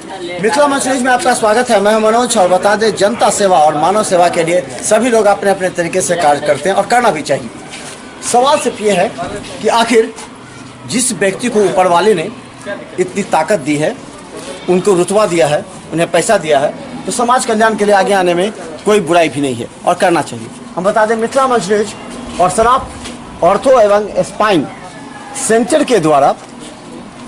मिथिला मंच न्यूज में आपका स्वागत है। मैं मनोज और बता दें, जनता सेवा और मानव सेवा के लिए सभी लोग अपने अपने तरीके से कार्य करते हैं और करना भी चाहिए। सवाल सिर्फ ये है कि आखिर जिस व्यक्ति को ऊपर वाले ने इतनी ताकत दी है, उनको रुतबा दिया है, उन्हें पैसा दिया है, तो समाज कल्याण के लिए आगे आने में कोई बुराई भी नहीं है और करना चाहिए। हम बता दें, मिथिला मंच न्यूज और सराफ ऑर्थो एवं स्पाइन सेंटर के द्वारा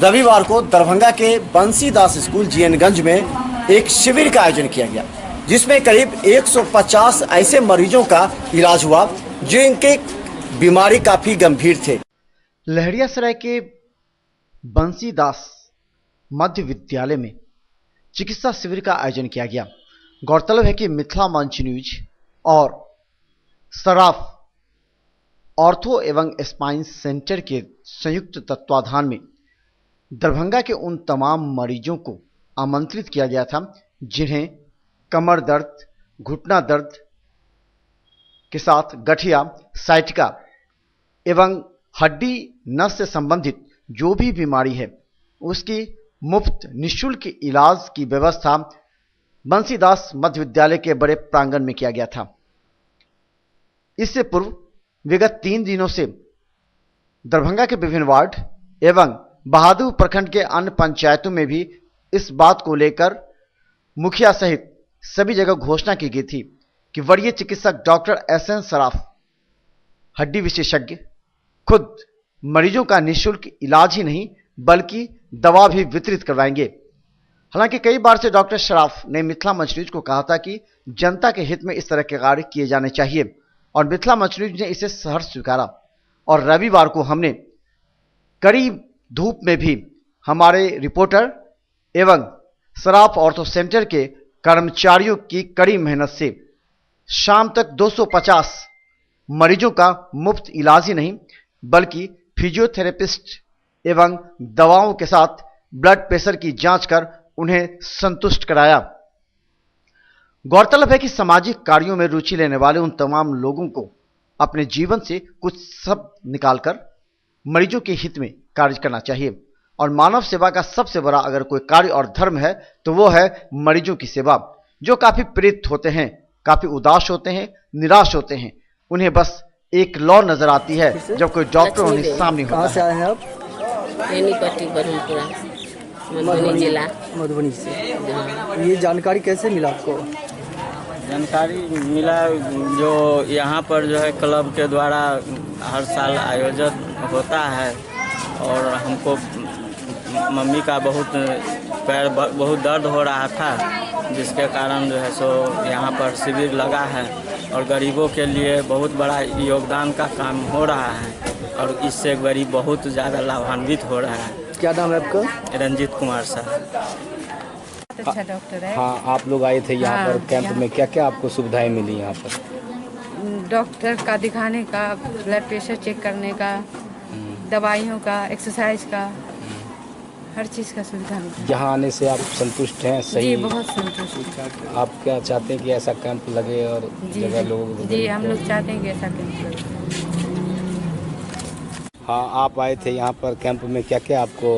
रविवार को दरभंगा के बंसीदास स्कूल जीएनगंज में एक शिविर का आयोजन किया गया, जिसमें करीब 150 ऐसे मरीजों का इलाज हुआ जिनके बीमारी काफी गंभीर थे। लहरियासराय के बंसीदास मध्य विद्यालय में चिकित्सा शिविर का आयोजन किया गया। गौरतलब है कि मिथिला मंच न्यूज और सराफ ऑर्थो एवं स्पाइन सेंटर के संयुक्त तत्वाधान में दरभंगा के उन तमाम मरीजों को आमंत्रित किया गया था जिन्हें कमर दर्द, घुटना दर्द के साथ गठिया, साइटिका एवं हड्डी नस से संबंधित जो भी बीमारी है उसकी मुफ्त निःशुल्क इलाज की व्यवस्था बंसीदास मध्य विद्यालय के बड़े प्रांगण में किया गया था। इससे पूर्व विगत 3 दिनों से दरभंगा के विभिन्न वार्ड एवं बहादुर प्रखंड के अन्य पंचायतों में भी इस बात को लेकर मुखिया सहित सभी जगह घोषणा की गई थी कि वरीय चिकित्सक डॉक्टर एसएन सराफ, हड्डी विशेषज्ञ, खुद मरीजों का निःशुल्क इलाज ही नहीं बल्कि दवा भी वितरित करवाएंगे। हालांकि कई बार से डॉक्टर सराफ ने मिथिला मंच न्यूज को कहा था कि जनता के हित में इस तरह के कार्य किए जाने चाहिए और मिथिला मंच न्यूज ने इसे सहर्ष स्वीकारा। और रविवार को हमने कड़ी धूप में भी हमारे रिपोर्टर एवं सराफ ऑर्थो सेंटर के कर्मचारियों की कड़ी मेहनत से शाम तक 250 मरीजों का मुफ्त इलाज ही नहीं बल्कि फिजियोथेरेपिस्ट एवं दवाओं के साथ ब्लड प्रेशर की जांच कर उन्हें संतुष्ट कराया। गौरतलब है कि सामाजिक कार्यों में रुचि लेने वाले उन तमाम लोगों को अपने जीवन से कुछ सब निकालकर मरीजों के हित में कार्य करना चाहिए और मानव सेवा का सबसे बड़ा अगर कोई कार्य और धर्म है तो वो है मरीजों की सेवा। जो काफी प्रेरित होते हैं, काफी उदास होते हैं, निराश होते हैं, उन्हें बस एक लौ नजर आती है जब कोई डॉक्टर उन्हें सामने होता है। कहाँ से आए हैं आप? मधुबनी जिला मधुबनी से। ये जानकारी कैसे मिला आपको? जानकारी मिला जो यहाँ पर जो है क्लब के द्वारा हर साल आयोजन होता है और हमको मम्मी का पैर बहुत दर्द हो रहा था, जिसके कारण जो है सो यहाँ पर शिविर लगा है और गरीबों के लिए बहुत बड़ा योगदान का काम हो रहा है और इससे गरीब बहुत ज़्यादा लाभान्वित हो रहा है। क्या नाम है आपका? रंजीत कुमार साहब। अच्छा डॉक्टर है। हाँ, आप लोग आए थे यहाँ पर कैंप में, क्या क्या आपको सुविधाएं मिली यहाँ पर? डॉक्टर का दिखाने का, ब्लड प्रेशर चेक करने का, दवाइयों का, एक्सरसाइज का, हर चीज़ का सुविधा मिली। यहाँ आने से आप संतुष्ट हैं? सही? जी बहुत संतुष्ट हैं। आप क्या चाहते हैं कि ऐसा कैंप लगे और जगह लोगों को? जी हम लोग चाहते हैं कि ऐसा कैंप लगे। हाँ, आप आए थे यहाँ पर कैंप में, क्या क्या आपको?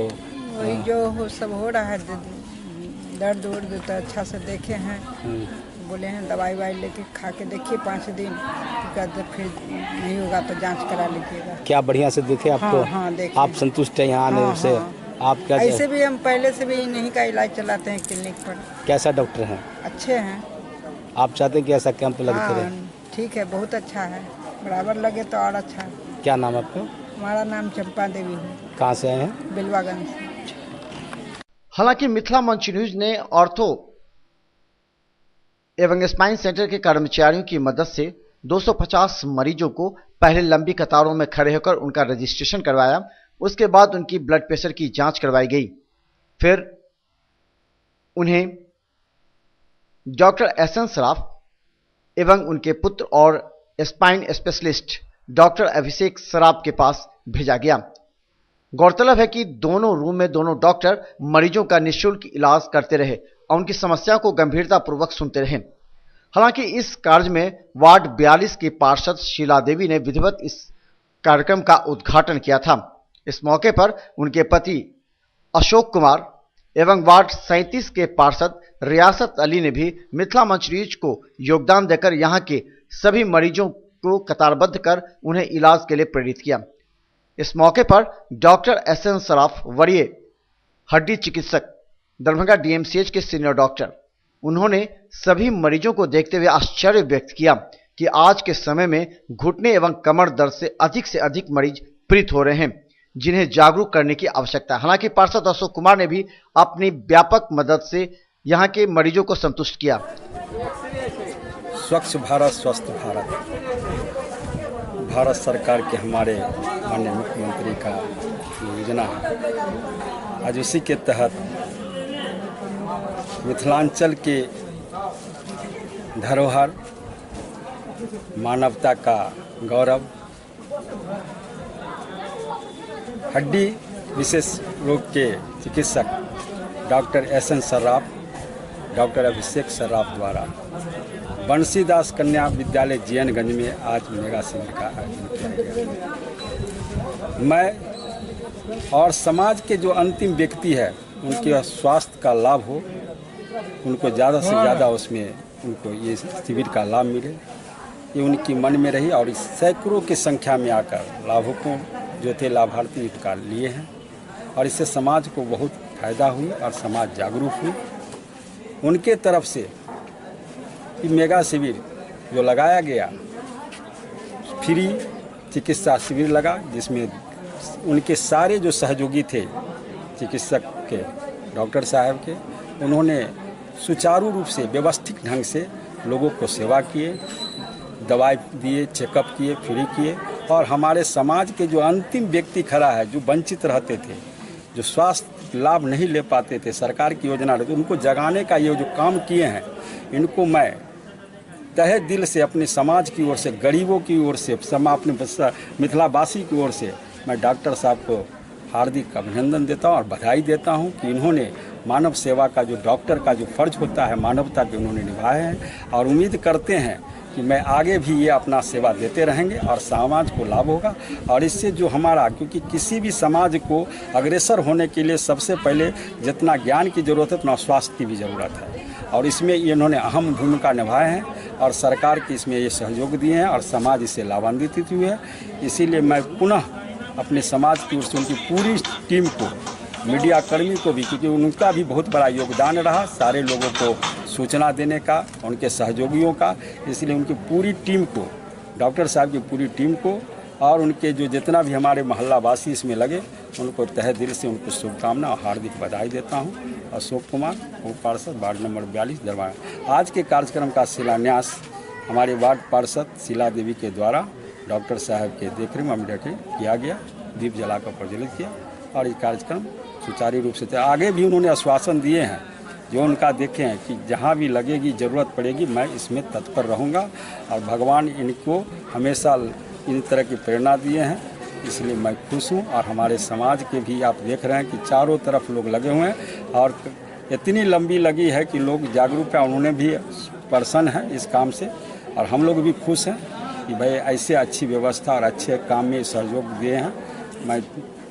वही जो हो सब हो रहा है, दर्द वर्द तो अच्छा से देखे हैं, बोले हैं दवाई वाई लेके खा के देखिए 5 दिन, तो फिर नहीं होगा तो जांच करा लीजिएगा। क्या बढ़िया से देखे आपको? हाँ, देखे। आप संतुष्ट हैं यहाँ आने से? आप क्या ऐसे भी हम पहले से भी इन्हीं का इलाज चलाते हैं क्लिनिक पर। कैसा डॉक्टर हैं? अच्छे हैं। आप चाहते हैं कि ऐसा कैंप लगते रहे? ठीक है, बहुत अच्छा है, बराबर लगे तो और अच्छा है। क्या नाम है आपका? हमारा नाम चंपा देवी है। कहाँ से आए हैं? बिलवागंज से। हालांकि मिथिला मंच न्यूज ने ऑर्थो एवं स्पाइन सेंटर के कर्मचारियों की मदद से 250 मरीजों को पहले लंबी कतारों में खड़े होकर उनका रजिस्ट्रेशन करवाया। उसके बाद उनकी ब्लड प्रेशर की जांच करवाई गई। फिर उन्हें डॉक्टर एसएन सराफ एवं उनके पुत्र और स्पाइन स्पेशलिस्ट डॉक्टर अभिषेक सराफ के पास भेजा गया। गौरतलब है कि दोनों रूम में दोनों डॉक्टर मरीजों का निःशुल्क इलाज करते रहे और उनकी समस्या को गंभीरतापूर्वक सुनते रहे। हालांकि इस कार्य में वार्ड 42 की पार्षद शीला देवी ने विधिवत इस कार्यक्रम का उद्घाटन किया था। इस मौके पर उनके पति अशोक कुमार एवं वार्ड 37 के पार्षद रियासत अली ने भी मिथिला मंच न्यूज को योगदान देकर यहां के सभी मरीजों को कतारबद्ध कर उन्हें इलाज के लिए प्रेरित किया। इस मौके पर डॉक्टर एसएन सराफ, वरीय हड्डी चिकित्सक, दरभंगा डीएमसीएच के सीनियर डॉक्टर, उन्होंने सभी मरीजों को देखते हुए आश्चर्य व्यक्त किया कि आज के समय में घुटने एवं कमर दर्द से अधिक मरीज पीड़ित हो रहे हैं, जिन्हें जागरूक करने की आवश्यकता है। हालांकि पार्षद अशोक कुमार ने भी अपनी व्यापक मदद से यहां के मरीजों को संतुष्ट किया। स्वच्छ भारत स्वस्थ भारत भारत सरकार के हमारे माननीय मुख्यमंत्री का योजना है। आज उसी के तहत मिथिलांचल के धरोहर, मानवता का गौरव, हड्डी विशेष रोग के चिकित्सक डॉक्टर एसएन सर्राफ, डॉक्टर अभिषेक सर्राफ द्वारा बंसीदास कन्या विद्यालय जीएनगंज में आज मेगा शिविर का आयोजन किया गया। मैं और समाज के जो अंतिम व्यक्ति है उनके स्वास्थ्य का लाभ हो, उनको ज़्यादा से ज़्यादा उसमें उनको ये शिविर का लाभ मिले, ये उनकी मन में रही और इस सैकड़ों की संख्या में आकर लाभुकों जो थे लाभार्थी इसका लिए हैं और इससे समाज को बहुत फायदा हुई और समाज जागरूक हुई। उनके तरफ से ये मेगा शिविर जो लगाया गया, फ्री चिकित्सा शिविर लगा, जिसमें उनके सारे जो सहयोगी थे चिकित्सक के, डॉक्टर साहब के, उन्होंने सुचारू रूप से व्यवस्थित ढंग से लोगों को सेवा किए, दवाई दिए, चेकअप किए, फ्री किए और हमारे समाज के जो अंतिम व्यक्ति खड़ा है, जो वंचित रहते थे, जो स्वास्थ्य लाभ नहीं ले पाते थे, सरकार की योजना रहती, उनको जगाने का ये जो काम किए हैं, इनको मैं तहे दिल से अपने समाज की ओर से, गरीबों की ओर से, अपने मिथिलावासी की ओर से मैं डॉक्टर साहब को हार्दिक अभिनंदन देता हूँ और बधाई देता हूँ कि इन्होंने मानव सेवा का जो डॉक्टर का जो फर्ज होता है मानवता के उन्होंने निभाए हैं और उम्मीद करते हैं कि मैं आगे भी ये अपना सेवा देते रहेंगे और समाज को लाभ होगा। और इससे जो हमारा, क्योंकि किसी भी समाज को अग्रसर होने के लिए सबसे पहले जितना ज्ञान की ज़रूरत है उतना स्वास्थ्य की भी ज़रूरत है और इसमें इन्होंने अहम भूमिका निभाए हैं और सरकार की इसमें ये सहयोग दिए हैं और समाज इससे लाभान्वित हुए है। इसीलिए मैं पुनः अपने समाज की ओर से उनकी पूरी टीम को, मीडिया कर्मी को भी, क्योंकि उनका भी बहुत बड़ा योगदान रहा सारे लोगों को सूचना देने का, उनके सहयोगियों का, इसलिए उनकी पूरी टीम को, डॉक्टर साहब की पूरी टीम को और उनके जो जितना भी हमारे मोहल्लावासी इसमें लगे उनको तहे दिल से उनको शुभकामना और हार्दिक बधाई देता हूँ। अशोक कुमार, उप पार्षद, वार्ड नंबर 42, दरभंगा। आज के कार्यक्रम का शिलान्यास हमारे वार्ड पार्षद शीला देवी के द्वारा डॉक्टर साहब के देखरेख में किया गया, दीप जलाकर प्रज्वलित किया और ये कार्यक्रम सुचारू रूप से आगे भी उन्होंने आश्वासन दिए हैं, जो उनका देखे हैं कि जहाँ भी लगेगी, ज़रूरत पड़ेगी, मैं इसमें तत्पर रहूँगा और भगवान इनको हमेशा इन तरह की प्रेरणा दिए हैं, इसलिए मैं खुश हूँ। और हमारे समाज के भी आप देख रहे हैं कि चारों तरफ लोग लगे हुए हैं और इतनी लंबी लगी है कि लोग जागरूक हैं, उन्होंने भी प्रसन्न हैं इस काम से और हम लोग भी खुश हैं कि भाई ऐसे अच्छी व्यवस्था और अच्छे काम में सहयोग दिए हैं। मैं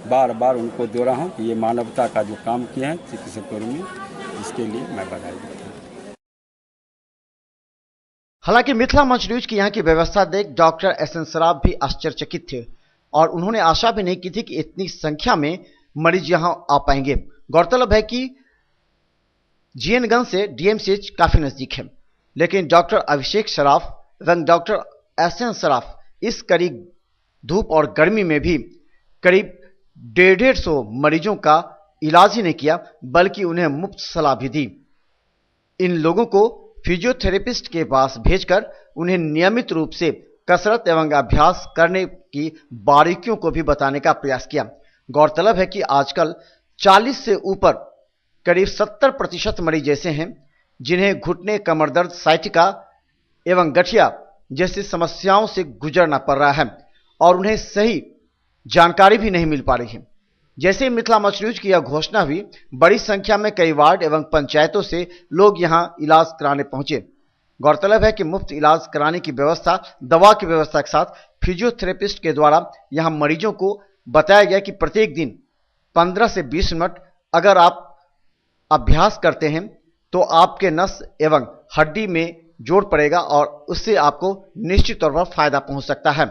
बार बार उनको दे रहा हूँ कि ये मानवता का जो काम किए हैं चिकित्सककर्मी, इसके लिए मैं बधाई देता हूँ। हालांकि मिथिला मंच न्यूज की यहाँ की व्यवस्था देख डॉक्टर एसएन सराफ भी आश्चर्यचकित थे और उन्होंने आशा भी नहीं की थी कि इतनी संख्या में मरीज यहाँ आ पाएंगे। गौरतलब है कि जीएनगंज से डीएमसीएच काफी नजदीक है, लेकिन डॉक्टर अभिषेक सराफ एवं डॉक्टर एसएन सराफ इस कड़ी धूप और गर्मी में भी करीब 150 मरीजों का इलाज ही नहीं किया, बल्कि उन्हें मुफ्त सलाह भी दी। इन लोगों को फिजियोथेरेपिस्ट के पास भेजकर उन्हें नियमित रूप से कसरत एवं अभ्यास करने की बारीकियों को भी बताने का प्रयास किया। गौरतलब है कि आजकल 40 से ऊपर करीब 70% मरीज ऐसे हैं जिन्हें घुटने, कमर दर्द, साइटिका एवं गठिया जैसी समस्याओं से गुजरना पड़ रहा है और उन्हें सही जानकारी भी नहीं मिल पा रही है। जैसे मिथिला मंच न्यूज की यह घोषणा हुई, बड़ी संख्या में कई वार्ड एवं पंचायतों से लोग यहां इलाज कराने पहुंचे। गौरतलब है कि मुफ्त इलाज कराने की व्यवस्था, दवा की व्यवस्था के साथ फिजियोथेरेपिस्ट के द्वारा यहां मरीजों को बताया गया कि प्रत्येक दिन 15 से 20 मिनट अगर आप अभ्यास करते हैं तो आपके नस एवं हड्डी में जोड़ पड़ेगा और उससे आपको निश्चित तौर पर फायदा पहुंच सकता है।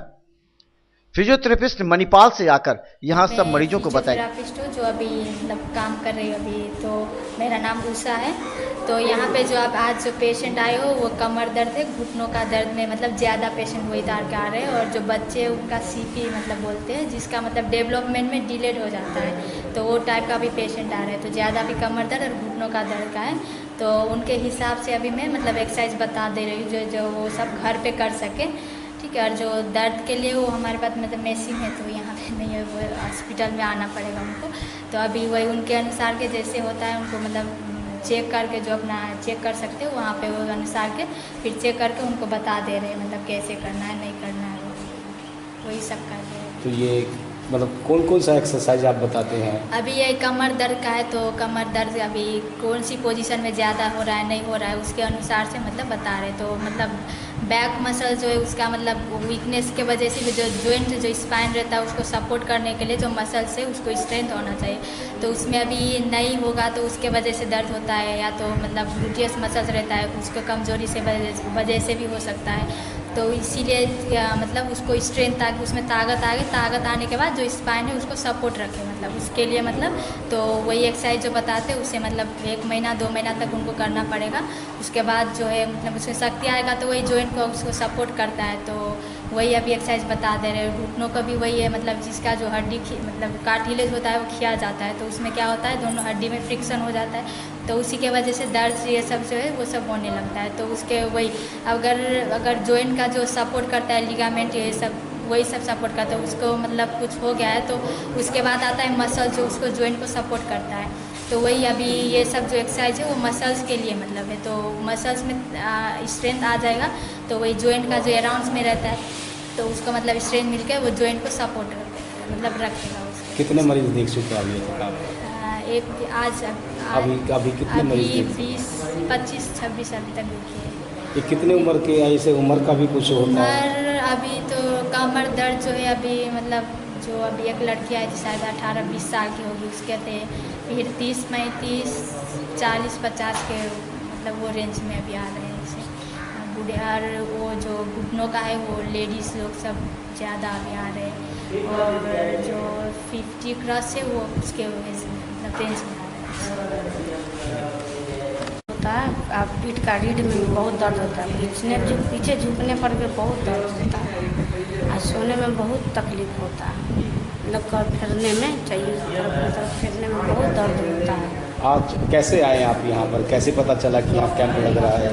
फिजियोथेरेपिस्ट मणिपाल से आकर यहाँ सब मरीजों को बताएं। फिजियोथेरापिस्ट हूँ जो अभी मतलब काम कर रही हूँ अभी, तो मेरा नाम उषा है। तो यहाँ पे जो आप आज जो पेशेंट आए हो वो कमर दर्द है, घुटनों का दर्द में मतलब ज़्यादा पेशेंट वही तार के आ रहे हैं। और जो बच्चे उनका सीपी मतलब बोलते हैं, जिसका मतलब डेवलपमेंट में डिलेड हो जाता है, तो वो टाइप का भी पेशेंट आ रहे हैं। तो ज़्यादा भी कमर दर्द और घुटनों का दर्द का है, तो उनके हिसाब से अभी मैं मतलब एक्सरसाइज बता दे रही हूँ जो वो सब घर पे कर सके, ठीक है। और जो दर्द के लिए वो हमारे पास मतलब मशीन है, तो यहाँ पे नहीं है, वो हॉस्पिटल में आना पड़ेगा उनको। तो अभी वही उनके अनुसार के जैसे होता है उनको मतलब चेक करके जो अपना चेक कर सकते हो वहाँ पे वो अनुसार के फिर चेक करके उनको बता दे रहे हैं मतलब कैसे करना है नहीं करना है, वही सब कर रहे हैं। तो ये मतलब कौन कौन सा एक्सरसाइज आप बताते हैं? अभी ये कमर दर्द का है, तो कमर दर्द अभी कौन सी पोजीशन में ज़्यादा हो रहा है नहीं हो रहा है उसके अनुसार से मतलब बता रहे। तो मतलब बैक मसल जो है उसका मतलब वीकनेस के वजह से जो जॉइंट जो स्पाइन रहता है उसको सपोर्ट करने के लिए जो मसल्स है उसको स्ट्रेंथ होना चाहिए, तो उसमें अभी नहीं होगा तो उसके वजह से दर्द होता है। या तो मतलब ग्लूटियस मसल्स रहता है उसको कमजोरी से वजह से भी हो सकता है। तो इसीलिए मतलब उसको स्ट्रेंथ ताकि उसमें ताकत आ गई, ताकत आने के बाद जो स्पाइन है उसको सपोर्ट रखे मतलब उसके लिए मतलब तो वही एक्सरसाइज जो बताते हैं उसे मतलब 1 महीना 2 महीना तक उनको करना पड़ेगा। उसके बाद जो है मतलब उसमें शक्ति आएगा तो वही जॉइंट को उसको सपोर्ट करता है, तो वही अभी एक्सरसाइज बता दे रहे हैं। घुटनों का भी वही है मतलब जिसका जो हड्डी मतलब कार्टिलेज होता है वो खिया जाता है, तो उसमें क्या होता है दोनों हड्डी में फ्रिक्शन हो जाता है, तो उसी के वजह से दर्द ये सब जो है वो सब होने लगता है। तो उसके वही अगर जॉइंट का जो सपोर्ट करता है लिगामेंट ये सब वही सब सपोर्ट करता है, उसको मतलब कुछ हो गया है तो उसके बाद आता है मसल जो उसको जॉइंट को सपोर्ट करता है। तो वही अभी ये सब जो एक्सरसाइज है वो मसल्स के लिए मतलब है, तो मसल्स में स्ट्रेंथ आ जाएगा तो वही जॉइंट का जो अराउंड्स में रहता है तो उसको मतलब स्ट्रेंथ मिलकर वो जॉइंट को सपोर्ट मतलब रखेगा उसको। कितने मरीज देख चुके हैं अभी तक आप? एक आज अभी कितने मरीज? 20-25-26 अभी तक देखिए। ये कितने उम्र के ऐसे उम्र का भी कुछ होता है? उम्र अभी तो कमर दर्द जो है अभी मतलब जो अभी एक लड़की आई थी शायद 18-20 साल की होगी उसके थे, फिर 30-35 40-50 के मतलब वो रेंज में अभी आ रहे हैं जैसे बूढ़े। और वो जो घुटनों का है वो लेडीज़ लोग सब ज़्यादा अभी आ रहे हैं, और जो 50 क्रॉस है वो उसके मतलब रेंज में आ रहे हैं। होता है आप पीठ का रीढ़ में बहुत दर्द होता है, पीछे झुकने पर भी बहुत दर्द होता है, और सोने में बहुत तकलीफ होता है, मतलब फिरने में चाहिए तरफ फिरने में बहुत दर्द होता है। आज कैसे आए आप यहाँ पर? कैसे पता चला कि यहाँ कैंप लग रहा है?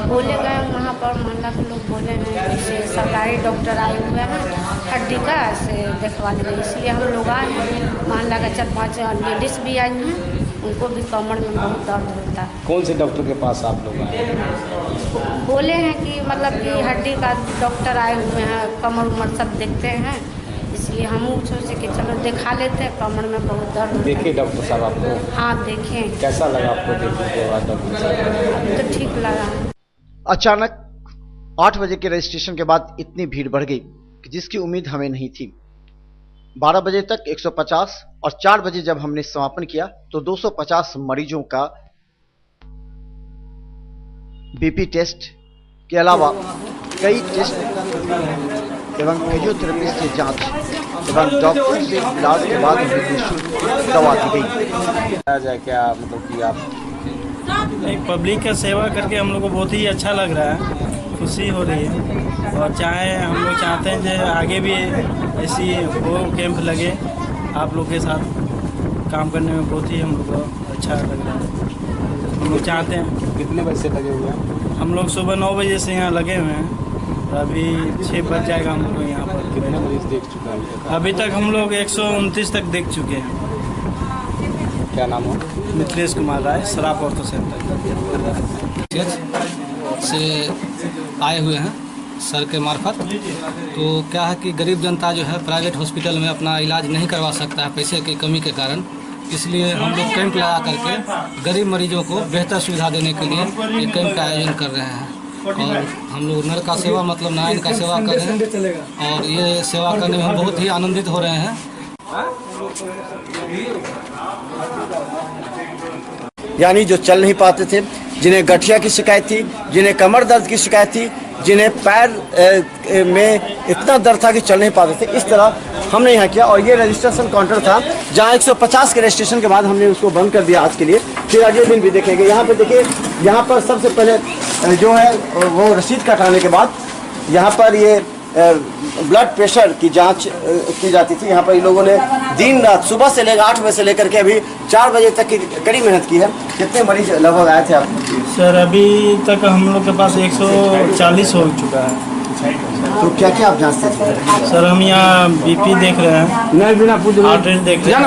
बोले गए वहाँ पर मोहल्ला के लोग बोले हैं जैसे सरकारी डॉक्टर आए हुए हैं हड्डी का से देखवा लेंगे, इसलिए हम लोग आए हैं। मोहल्ला का 4-5 लेडीज़ भी आई हैं, उनको भी कमर में बहुत दर्द होता है। कौन से डॉक्टर के पास आप लोग आए हैं? बोले हैं कि मतलब कि हड्डी का डॉक्टर आए हुए हैं, कमर उमर सब देखते हैं, इसलिए हम सोचे कि चलो दिखा लेते हैं, कमर में बहुत दर्द होता है। देखे डॉक्टर साहब आपको? हाँ देखें। कैसा लगा आपको देखने के बाद डॉक्टर साहब? अभी तो ठीक लगा। अचानक 8 बजे के रजिस्ट्रेशन के बाद इतनी भीड़ बढ़ गई कि जिसकी उम्मीद हमें नहीं थी। 12 बजे तक 150 और 4 बजे जब हमने समापन किया तो 250 मरीजों का बीपी टेस्ट के अलावा कई टेस्ट एवं फिजियोथेरेपिस्ट से जांच एवं डॉक्टर से इलाज के बाद निःशुल्क दवा दी गई। क्या मतलब कि आप एक पब्लिक का सेवा करके हम लोग को बहुत ही अच्छा लग रहा है, खुशी हो रही है, और चाहे हम लोग चाहते हैं जो आगे भी ऐसी वो कैंप लगे आप लोग के साथ काम करने में बहुत ही हम लोग को अच्छा लग रहा है। हम लोग चाहते हैं। कितने बजे से लगे हुए हैं? हम लोग सुबह 9 बजे से यहाँ लगे हुए हैं, अभी 6 बज जाएगा हम लोग यहाँ पर। कितने मरीज देख चुके हैं अभी तक? हम लोग 129 तक देख चुके हैं। क्या नाम है? मिथिलेश कुमार राय, सराफ ऑर्थो सेंटर से आए हुए हैं सर के मार्फत। तो क्या है कि गरीब जनता जो है प्राइवेट हॉस्पिटल में अपना इलाज नहीं करवा सकता है पैसे की कमी के कारण, इसलिए हम लोग कैंप लगा करके गरीब मरीजों को बेहतर सुविधा देने के लिए ये कैंप का आयोजन कर रहे हैं। और हम लोग नर का सेवा मतलब नारायण का सेवा कर रहे हैं, और ये सेवा करने में हम बहुत ही आनंदित हो रहे हैं। यानी जो चल नहीं पाते थे, जिन्हें गठिया की शिकायत थी, जिन्हें कमर दर्द की शिकायत थी, जिन्हें पैर में इतना दर्द था कि चल नहीं पाते थे, इस तरह हमने यहाँ किया। और ये रजिस्ट्रेशन काउंटर था जहाँ 150 के रजिस्ट्रेशन के बाद हमने उसको बंद कर दिया आज के लिए, फिर अगले दिन भी देखेंगे। यहाँ पे देखिए, यहाँ पर सबसे पहले जो है वो रसीद कटाने के बाद यहाँ पर ये ब्लड प्रेशर की जांच की जाती थी। यहाँ पर इन लोगों ने दिन रात सुबह से लेकर 8 बजे से लेकर के अभी 4 बजे तक की कड़ी मेहनत की है। कितने मरीज लगभग आए थे आप? सर अभी तक हम लोग के पास 140 हो चुका है। तो क्या क्या आप जांचते थे? सर हम यहाँ BP देख रहे हैं, नहीं बिना पूछे हार्ट रेट देख रहे हैं।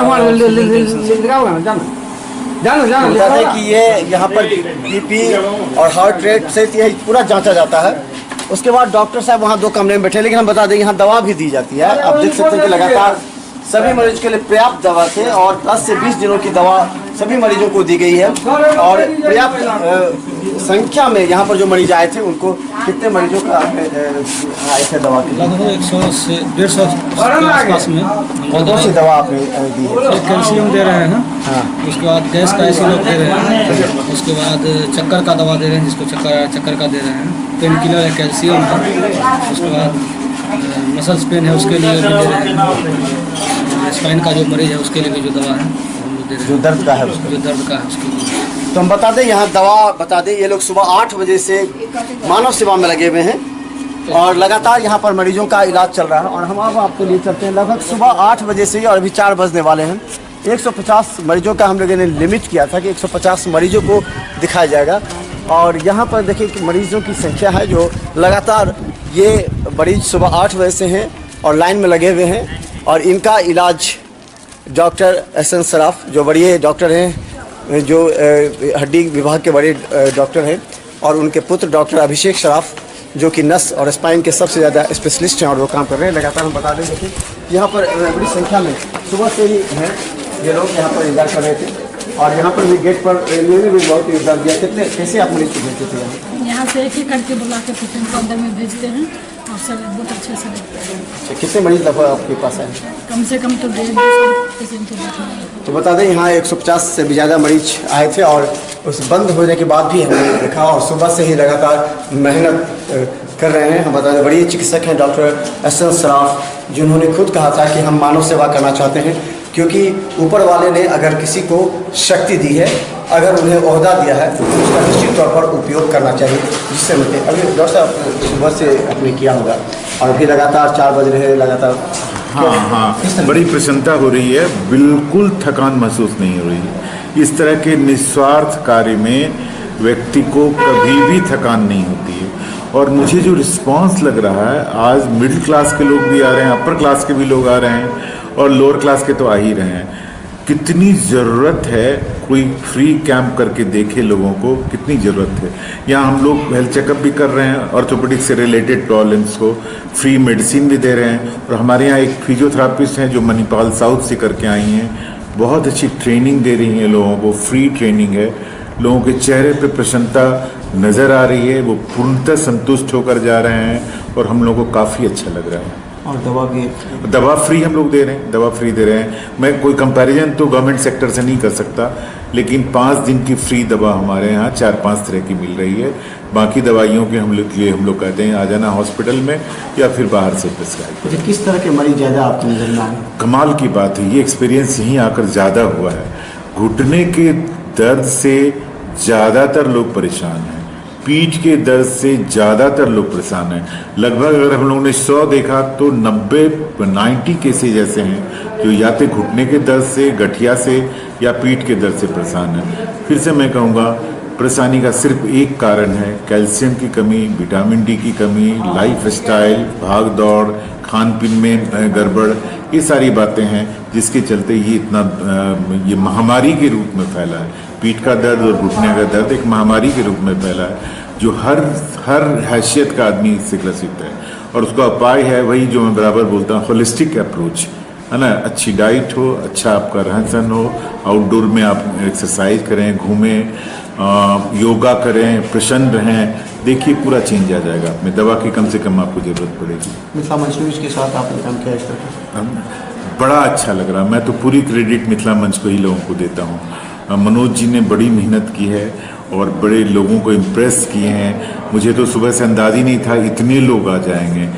बता दें कि ये यहाँ पर BP और हार्ट रेट से ये पूरा जांचा जाता है। उसके बाद डॉक्टर साहब वहाँ 2 कमरे में बैठे, लेकिन हम बता दें यहाँ दवा भी दी जाती है। आप देख सकते हैं कि लगातार सभी मरीज के लिए पर्याप्त दवा थे और 10 से 20 दिनों की दवा सभी मरीजों को दी गई है। और पर्याप्त संख्या में यहाँ पर जो मरीज आए थे उनको कितने मरीजों का आए थे दवा के? लगभग 100 से 150 के आसपास में। कौन सी दवा आपने दी है? कैल्शियम दे रहे हैं, हाँ। उसके बाद गैस का सिरप दे रहे हैं, उसके बाद चक्कर का दवा दे रहे हैं, जिसको चक्कर का दे रहे हैं, पेन किलर है, कैल्शियम है। उसके बाद मसल्स पेन है, उसके लिए भी दे रहे हैं। स्पाइन का जो मरीज है उसके लिए भी जो दवा है जो दर्द का है, जो दर्द का है उसके लिए। तो हम बता दें यहाँ दवा बता दें, ये लोग सुबह 8 बजे से मानव सेवा में लगे हुए हैं और लगातार यहाँ पर मरीजों का इलाज चल रहा है। और हम अब आपको लिए चलते हैं लगभग सुबह 8 बजे से ही, और अभी 4 बजने वाले हैं। 150 मरीजों का हम लोगों ने लिमिट किया था कि 150 मरीजों को दिखाया जाएगा। और यहाँ पर देखिए कि मरीजों की संख्या है जो लगातार, ये मरीज सुबह 8 बजे से हैं और लाइन में लगे हुए हैं। और इनका इलाज डॉक्टर एहसन सराफ जो बड़े डॉक्टर हैं, जो हड्डी विभाग के बड़े डॉक्टर हैं, और उनके पुत्र डॉक्टर अभिषेक सराफ जो कि नस और स्पाइन के सबसे ज़्यादा स्पेशलिस्ट हैं और वो काम कर रहे हैं लगातार। हम बता दें देखिए यहाँ पर बड़ी संख्या में सुबह से ही हैं ये लोग यहाँ पर इंतजार कर रहे थे। और यहाँ पर भी गेट पर रेलवे ने भी बहुत योगदान दिया। कितने कैसे आप मरीज को भेजते थे? यहाँ से एक करके बुला के पेशेंट को अंदर में भेजते हैं और सर बहुत अच्छे से देखते हैं। कितने मरीज लगभग आपके पास आए? कम से कम तो 150 पेशेंट तो बता दें यहाँ 150 से भी ज़्यादा मरीज आए थे और उस बंद होने के बाद भी हमने देखा और सुबह से ही लगातार मेहनत कर रहे हैं। हम बता दें बड़ी चिकित्सक हैं डॉक्टर एहसन सराफ, जिन्होंने खुद कहा था कि हम मानव सेवा करना चाहते हैं, क्योंकि ऊपर वाले ने अगर किसी को शक्ति दी है, अगर उन्हें ओहदा दिया है तो उसका निश्चित तौर पर उपयोग करना चाहिए, जिससे मिलते। अभी डॉक्टर साहब सुबह से आपने किया होगा और अभी लगातार 4 बज रहे हैं लगातार। हाँ, बड़ी प्रसन्नता हो रही है, बिल्कुल थकान महसूस नहीं हो रही है। इस तरह के निस्वार्थ कार्य में व्यक्ति को कभी भी थकान नहीं होती है। और मुझे जो रिस्पांस लग रहा है, आज मिडिल क्लास के लोग भी आ रहे हैं, अपर क्लास के भी लोग आ रहे हैं और लोअर क्लास के तो आ ही रहे हैं। कितनी ज़रूरत है कोई फ्री कैंप करके देखे लोगों को, कितनी ज़रूरत है। यहाँ हम लोग हेल्थ चेकअप भी कर रहे हैं, ऑर्थोपेडिक से रिलेटेड प्रॉब्लम्स को फ्री मेडिसिन भी दे रहे हैं। और हमारे यहाँ एक फिजियोथेरापिस्ट हैं जो मणिपाल साउथ से करके आई हैं, बहुत अच्छी ट्रेनिंग दे रही हैं लोगों को, फ्री ट्रेनिंग है। लोगों के चेहरे पे प्रसन्नता नज़र आ रही है, वो पूर्णतः संतुष्ट होकर जा रहे हैं और हम लोगों को काफ़ी अच्छा लग रहा है। और दवा फ्री हम लोग दे रहे हैं, दवा फ्री दे रहे हैं। मैं कोई कंपैरिजन तो गवर्नमेंट सेक्टर से नहीं कर सकता, लेकिन 5 दिन की फ्री दवा हमारे यहाँ 4-5 तरह की मिल रही है। बाकी दवाइयों के हम लोग कहते हैं आ जाना हॉस्पिटल में या फिर बाहर से प्रिस्क्राइब। किस तरह के मरीज ज़्यादा आपको नजर में आए? कमाल की बात है, ये एक्सपीरियंस यहीं आकर ज़्यादा हुआ है। घुटने के दर्द से ज़्यादातर लोग परेशान हैं, पीठ के दर्द से ज़्यादातर लोग परेशान हैं। लगभग अगर हम लोगों ने 100 देखा तो 90 केसेज ऐसे हैं जो या तो घुटने के दर्द से, गठिया से या पीठ के दर्द से परेशान हैं। फिर से मैं कहूँगा, परेशानी का सिर्फ एक कारण है, कैल्शियम की कमी, विटामिन डी की कमी, लाइफ स्टाइल, भाग दौड़, खान पीन में गड़बड़, ये सारी बातें हैं जिसके चलते ये इतना ये महामारी के रूप में फैला है। पीठ का दर्द और घुटने का दर्द एक महामारी के रूप में फैला है जो हर हैसियत का आदमी इससे ग्रसित है। और उसका उपाय है वही जो मैं बराबर बोलता हूँ, होलिस्टिक अप्रोच है ना। अच्छी डाइट हो, अच्छा आपका रहन सहन हो, आउटडोर में आप एक्सरसाइज करें, घूमें, योगा करें, प्रसन्न रहें, देखिए पूरा चेंज आ जाएगा। आप में दवा की कम से कम आपको ज़रूरत पड़ेगी। मिथिला मंच न्यूज़ के साथ आपने काम किया इस तरह? बड़ा अच्छा लग रहा, मैं तो पूरी क्रेडिट मिथिला मंच को ही लोगों को देता हूँ। मनोज जी ने बड़ी मेहनत की है और बड़े लोगों को इम्प्रेस किए हैं। मुझे तो सुबह से अंदाज़ ही नहीं था इतने लोग आ जाएंगे।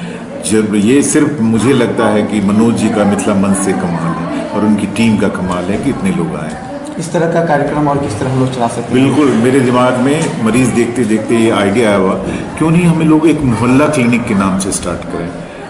जब ये सिर्फ मुझे लगता है कि मनोज जी का मिथिला मंच से कमाल है और उनकी टीम का कमाल है कि इतने लोग आए। इस तरह का कार्यक्रम और किस तरह हम लोग चला सकते हैं? बिल्कुल, मेरे दिमाग में मरीज़ देखते देखते ये आइडिया आया हुआ, क्यों नहीं हम लोग एक मोहल्ला क्लिनिक के नाम से स्टार्ट करें।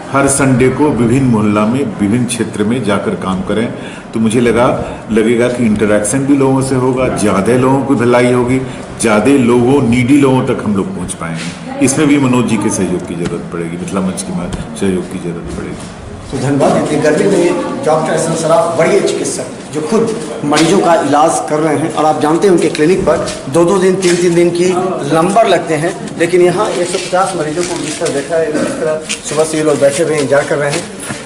हर संडे को विभिन्न मोहल्ला में विभिन्न क्षेत्र में जाकर काम करें, तो मुझे लगेगा कि इंटरेक्शन भी लोगों से होगा, ज़्यादा लोगों की भलाई होगी, ज़्यादा लोगों नीडी लोगों तक हम लोग पहुंच पाएंगे। इसमें भी मनोज जी के सहयोग की ज़रूरत पड़ेगी, मिथिला मंच के सहयोग की ज़रूरत पड़ेगी। तो धन्यवाद। इतनी गर्मी में डॉक्टर एहसन सराफ बड़ी चिकित्सक जो खुद मरीजों का इलाज कर रहे हैं, और आप जानते हैं उनके क्लिनिक पर 2-2 दिन 3-3 दिन की नंबर लगते हैं, लेकिन यहाँ 150 मरीजों को जिस तरह देखा है, इस तरह सुबह से ये लोग बैठे हुए इंतजार कर रहे हैं।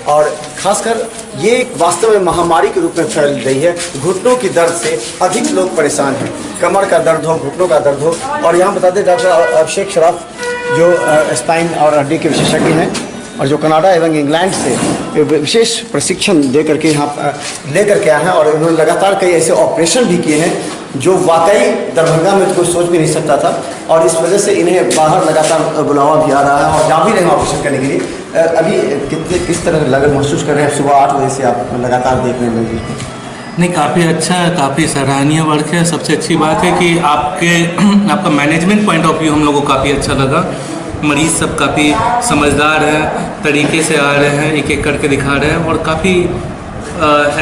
और खासकर ये एक वास्तव में महामारी के रूप में फैल रही है। घुटनों की दर्द से अधिक लोग परेशान हैं, कमर का दर्द हो, घुटनों का दर्द हो। और यहाँ बता दें डॉक्टर अभिषेक सराफ जो स्पाइन और हड्डी के विशेषज्ञ हैं और जो कनाडा एवं इंग्लैंड से विशेष प्रशिक्षण दे करके यहाँ लेकर के आए हैं, और उन्होंने लगातार कई ऐसे ऑपरेशन भी किए हैं जो वाकई दरभंगा में तो कोई सोच भी नहीं सकता था, और इस वजह से इन्हें बाहर लगातार बुलावा भी आ रहा है और जा भी रहे हैं ऑपरेशन करने के लिए। अभी किस तरह महसूस कर रहे हैं? सुबह 8 बजे से आप लगातार देख रहे हैं? नहीं, काफ़ी अच्छा है, काफ़ी सराहनीय वर्क है। सबसे अच्छी बात है कि आपका मैनेजमेंट पॉइंट ऑफ व्यू हम लोगों को काफ़ी अच्छा लगा। मरीज़ सब काफ़ी समझदार हैं, तरीके से आ रहे हैं, एक एक करके दिखा रहे हैं, और काफ़ी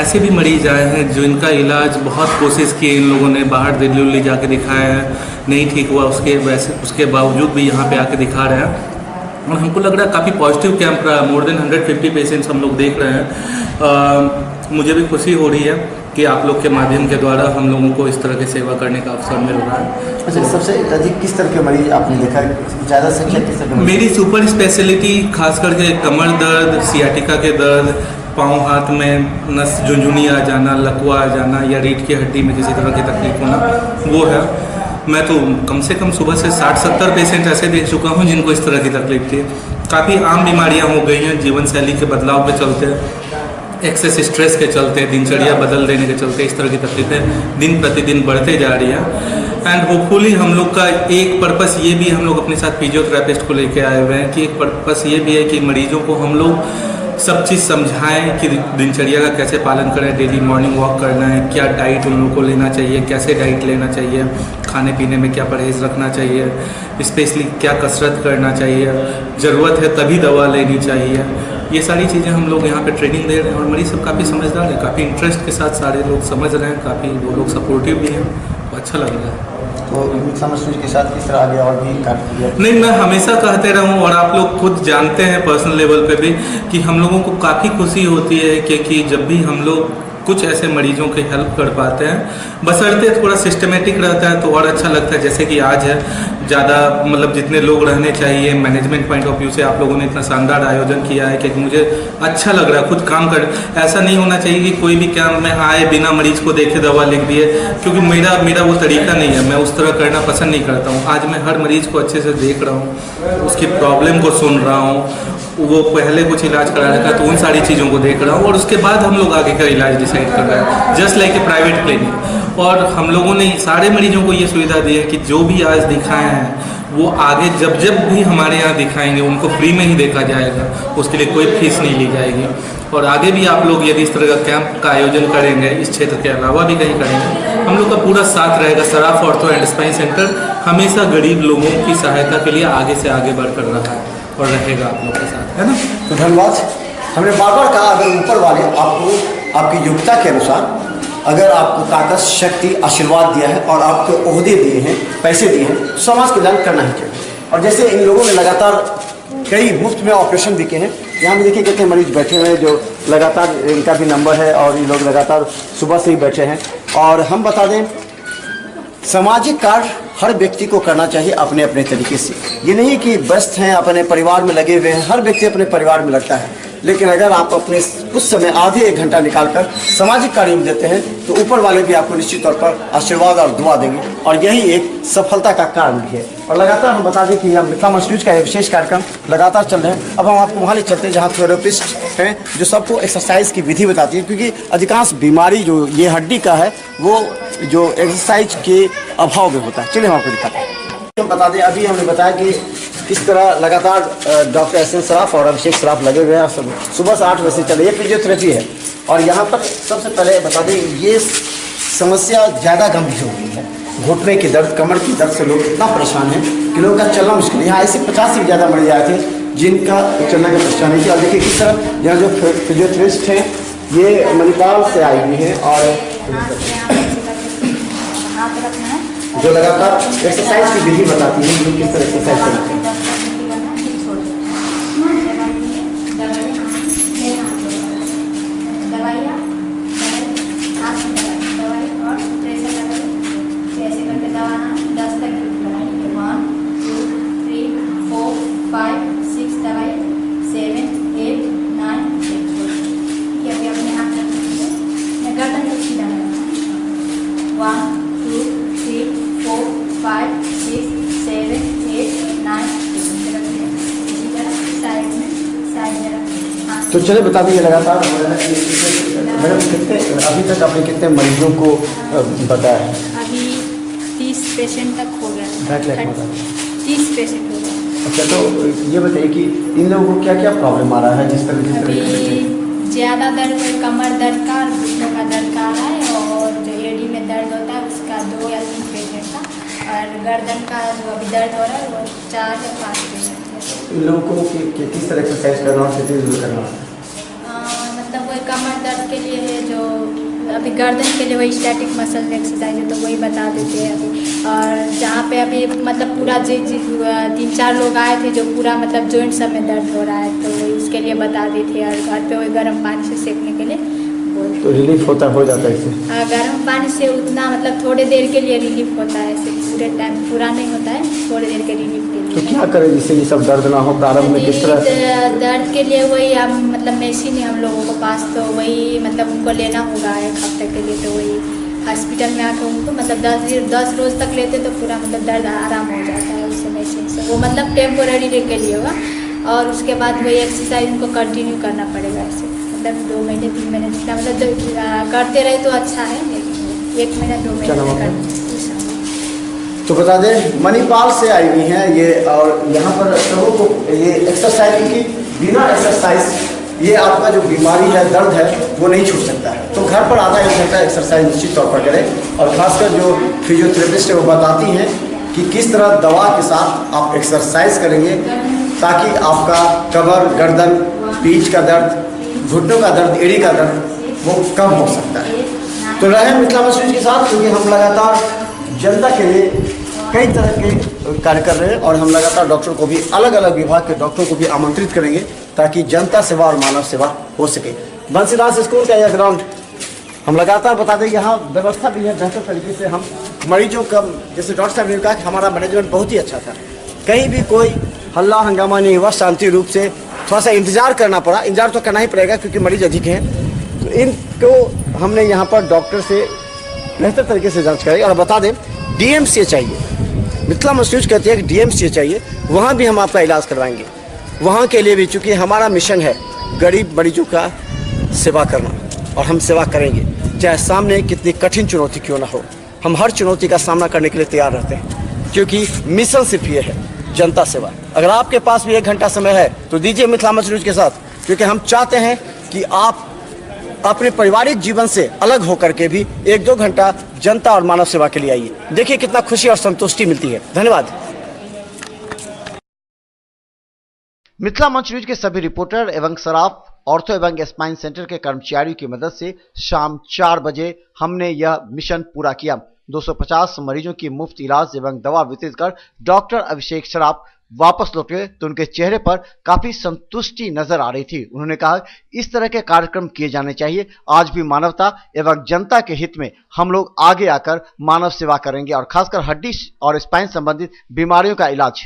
ऐसे भी मरीज आए हैं जो इनका इलाज बहुत कोशिश की इन लोगों ने, बाहर दिल्ली उल्ली जाके दिखाया है, नहीं ठीक हुआ, उसके बावजूद भी यहाँ पे आके दिखा रहे हैं। और हमको लग रहा है काफ़ी पॉजिटिव कैंप रहा है। मोर देन 150 पेशेंट्स हम लोग देख रहे हैं। मुझे भी खुशी हो रही है कि आप लोग के माध्यम के द्वारा हम लोगों को इस तरह की सेवा करने का अवसर मिल रहा है। अच्छा, सबसे अधिक किस तरह के मरीज आपने देखा है? ज़्यादा संख्या किस तरह के? मेरी सुपर स्पेशलिटी खास करके कमर दर्द, सियाटिका के दर्द, पाँव हाथ में नस झुंझुनी आ जाना, लकवा आ जाना, या रीढ़ की हड्डी में किसी तरह की तकलीफ होना, वो है। मैं तो कम से कम सुबह से 60-70 पेशेंट ऐसे देख चुका हूँ जिनको इस तरह की तकलीफ थी। काफ़ी आम बीमारियाँ हो गई हैं जीवन शैली के बदलाव के चलते, एक्सेस स्ट्रेस के चलते, दिनचर्या बदल देने के चलते इस तरह की तकलीफें दिन प्रतिदिन बढ़ते जा रही हैं। एंड होपफुली हम लोग का एक पर्पस ये भी, हम लोग अपने साथ फिजियोथेरेपिस्ट को लेके आए हुए हैं कि एक पर्पस ये भी है कि मरीजों को हम लोग सब चीज़ समझाएं कि दिनचर्या का कैसे पालन करें, डेली मॉर्निंग वॉक करना है, क्या डाइट उन लोगों को लेना चाहिए, कैसे डाइट लेना चाहिए, खाने पीने में क्या परहेज़ रखना चाहिए, स्पेशली क्या कसरत करना चाहिए, ज़रूरत है तभी दवा लेनी चाहिए। ये सारी चीज़ें हम लोग यहाँ पे ट्रेनिंग दे रहे हैं, और मरीज सब काफ़ी समझदार है, काफ़ी इंटरेस्ट के साथ सारे लोग समझ रहे हैं, काफ़ी वो लोग सपोर्टिव भी हैं, अच्छा लग रहा है। तो समझ के साथ किस तरह आगे और भी कार्य किया? नहीं, मैं हमेशा कहते रहूँ, और आप लोग खुद जानते हैं पर्सनल लेवल पे भी कि हम लोगों को काफ़ी खुशी होती है कि जब भी हम लोग कुछ ऐसे मरीजों की हेल्प कर पाते हैं, बशर्ते थोड़ा सिस्टमेटिक रहता है तो और अच्छा लगता है। जैसे कि आज है, ज़्यादा मतलब जितने लोग रहने चाहिए, मैनेजमेंट पॉइंट ऑफ व्यू से आप लोगों ने इतना शानदार आयोजन किया है कि मुझे अच्छा लग रहा है खुद काम कर। ऐसा नहीं होना चाहिए कि कोई भी कैंप में आए बिना मरीज को देखे दवा लिख दिए, क्योंकि मेरा वो तरीका नहीं है, मैं उस तरह करना पसंद नहीं करता हूँ। आज मैं हर मरीज को अच्छे से देख रहा हूँ, उसकी प्रॉब्लम को सुन रहा हूँ, वो पहले कुछ इलाज करा रखा है तो उन सारी चीज़ों को देख रहा हूँ, और उसके बाद हम लोग आगे का इलाज डिसाइड कर रहे हैं, just like a private clinic. और हम लोगों ने सारे मरीजों को ये सुविधा दी है कि जो भी आज दिखाए हैं वो आगे जब भी हमारे यहाँ दिखाएंगे उनको फ्री में ही देखा जाएगा, उसके लिए कोई फीस नहीं ली जाएगी। और आगे भी आप लोग यदि इस तरह का कैंप का आयोजन करेंगे, इस क्षेत्र के अलावा भी कहीं करेंगे, हम लोग का पूरा साथ रहेगा। Saraf ortho and spine centre हमेशा गरीब लोगों की सहायता के लिए आगे से आगे बढ़कर रहा है और रहेगा आप लोग के साथ, है ना। तो धन्यवाद। हमने बार बार कहा, अगर ऊपर वाले आपको आपकी योग्यता के अनुसार अगर आपको ताकत, शक्ति, आशीर्वाद दिया है और आपको ओहदे दिए हैं, पैसे दिए हैं, तो समाज कल्याण करना ही चाहिए। और जैसे इन लोगों ने लगातार कई मुफ्त में ऑपरेशन भी किए हैं, यहाँ भी देखिए कितने मरीज बैठे हुए हैं जो लगातार, इनका भी नंबर है और ये लोग लगातार सुबह से ही बैठे हैं। और हम बता दें, सामाजिक कार्य हर व्यक्ति को करना चाहिए अपने अपने तरीके से। ये नहीं कि व्यस्त हैं, अपने परिवार में लगे हुए हैं, हर व्यक्ति अपने परिवार में लगता है, लेकिन अगर आप अपने कुछ समय आधे एक घंटा निकालकर सामाजिक कार्य में देते हैं तो ऊपर वाले भी आपको निश्चित तौर पर आशीर्वाद और दुआ देंगे, और यही एक सफलता का कारण भी है। और लगातार हम बता दें कि यह मिथिला मंच न्यूज का एक विशेष कार्यक्रम लगातार चल रहे हैं। अब हम आपको वहाँ ले चलते हैं जहाँ थेरेपिस्ट हैं जो सबको एक्सरसाइज की विधि बताती है, क्योंकि अधिकांश बीमारी जो ये हड्डी का है वो जो एक्सरसाइज के अभाव में होता है। चलिए हम आपको दिखाते हैं। हम बता दें, अभी हमने बताया कि किस तरह लगातार डॉक्टर एसएन सराफ और अभिषेक सराफ लगे हुए हैं। सुबह से 8 बजे से चले, ये फिजियोथेरेपी है। और यहाँ पर सबसे पहले बता दें, ये समस्या ज़्यादा गंभीर हो गई है। घुटने की दर्द, कमर की दर्द से लोग इतना परेशान हैं कि लोगों का चलना मुश्किल है। यहाँ ऐसे 50 से भी ज़्यादा मरीज आए थे जिनका चलने की परेशानी थी। और देखिए किस तरह यहाँ जो फिजियोथेरेपिस्ट हैं ये मणिपाल से आई हुई हैं और जो लगातार एक्सरसाइज की विधि बताती है, जो किस तरह एक्सरसाइज करते हैं। तो चले बता दीजिए लगातार मैडम कितने अभी तक आपने कितने मरीजों को बताया? अभी 30 पेशेंट तक हो गया। 30 पेशेंट हो गया। अच्छा, तो ये बताइए कि इन लोगों को क्या क्या प्रॉब्लम आ रहा है? जिस तरह ज़्यादा दर्द, कमर दर्द का और घुटनों का दर्द का आ रहा है, और जो एडी में दर्द होता है उसका 2 या 3 पेशेंट का, और गर्दन का जो अभी दर्द हो रहा है वो 4 या 5 पेशेंट है। इन लोगों को किस तरह एक्सरसाइज करना और कितनी दूर करना? मतलब वो कमर दर्द के लिए है, जो अभी गर्दन के लिए वही स्टैटिक मसल एक्सरसाइज है तो वही बता देते हैं अभी। और जहाँ पे अभी मतलब पूरा 3-4 लोग आए थे जो पूरा मतलब जॉइंट सब में दर्द हो रहा है तो वही उसके लिए बता दी थी। और घर पे वही गर्म पानी से सेकने के लिए तो रिलीफ हो जाता है इससे? गर्म पानी से उतना मतलब थोड़े देर के लिए रिलीफ होता है, ऐसे पूरे टाइम पूरा नहीं होता है, थोड़ी देर के रिलीफ के लिए। तो क्या करें जिससे ये सब दर्द ना हो? प्रारंभ में किस तरह? दर्द के लिए वही हम मतलब मेडिसिन है हम लोगों के पास, तो वही मतलब उनको लेना होगा 1 हफ्ते के लिए। तो वही हॉस्पिटल में आकर उनको मतलब 10 रोज़ तक लेते तो पूरा मतलब दर्द आराम हो जाता है उससे मेडिसिन से। वो मतलब टेम्पोररी के लिए होगा, और उसके बाद वही एक्सरसाइज उनको कंटिन्यू करना पड़ेगा ऐसे, मतलब 2 महीने 3 महीने जितना मतलब करते रहे तो अच्छा है, लेकिन 1 महीना 2 महीने तो बता दें मणिपाल से आई हुई हैं ये, और यहाँ पर लोगों को ये एक्सरसाइज की बिना एक्सरसाइज ये आपका जो बीमारी है, दर्द है, वो नहीं छूट सकता है। तो घर पर आधा 1 घंटा एक्सरसाइज निश्चित तौर पर करें। और खासकर जो फिजियोथेरेपिस्ट है वो बताती हैं कि किस तरह दवा के साथ आप एक्सरसाइज करेंगे ताकि आपका कमर, गर्दन, पीठ का दर्द, घुटनों का दर्द, एड़ी का दर्द वो कम हो सकता है। तो रहे मिथिला मंच न्यूज के साथ, क्योंकि हम लगातार जनता के लिए कई तरह के कार्य कर रहे हैं और हम लगातार डॉक्टर को भी, अलग अलग विभाग के डॉक्टरों को भी आमंत्रित करेंगे ताकि जनता सेवा और मानव सेवा हो सके। बंसीदास स्कूल का यह ग्राउंड हम लगातार बता दें, यहाँ व्यवस्था भी है बेहतर तरीके से। हम मरीजों का, जैसे डॉक्टर साहब ने कहा कि हमारा मैनेजमेंट बहुत ही अच्छा था, कहीं भी कोई हल्ला हंगामा नहीं हुआ, शांति रूप से। थोड़ा सा इंतजार करना पड़ा, इंतजार तो करना ही पड़ेगा क्योंकि मरीज अधिक हैं। तो इनको हमने यहाँ पर डॉक्टर से बेहतर तरीके से जांच कराई। और बता दें डीएमसीए चाहिए, मिथिला मंच न्यूज कहती है कि डीएमसीए चाहिए, वहाँ भी हम आपका इलाज करवाएंगे। वहाँ के लिए भी, चूँकि हमारा मिशन है गरीब मरीजों का सेवा करना, और हम सेवा करेंगे चाहे सामने कितनी कठिन चुनौती क्यों ना हो। हम हर चुनौती का सामना करने के लिए तैयार रहते हैं, क्योंकि मिशन सिर्फ ये है, जनता सेवा। अगर आपके पास भी 1 घंटा समय है तो दीजिए मिथिला मंच न्यूज के साथ, क्योंकि हम चाहते हैं कि आप अपने पारिवारिक जीवन से अलग होकर के भी 1-2 घंटा जनता और मानव सेवा के लिए आइए। देखिए कितना खुशी और संतुष्टि मिलती है। धन्यवाद। मिथिला मंच न्यूज के सभी रिपोर्टर एवं सराफ, ऑर्थो एवं स्पाइन सेंटर के कर्मचारियों की मदद से शाम 4 बजे हमने यह मिशन पूरा किया। 250 मरीजों की मुफ्त इलाज एवं दवा वितरित कर डॉक्टर अभिषेक सराफ वापस लौटे तो उनके चेहरे पर काफी संतुष्टि नजर आ रही थी। उन्होंने कहा इस तरह के कार्यक्रम किए जाने चाहिए। आज भी मानवता एवं जनता के हित में हम लोग आगे आकर मानव सेवा करेंगे और खासकर हड्डी और स्पाइन संबंधित बीमारियों का इलाज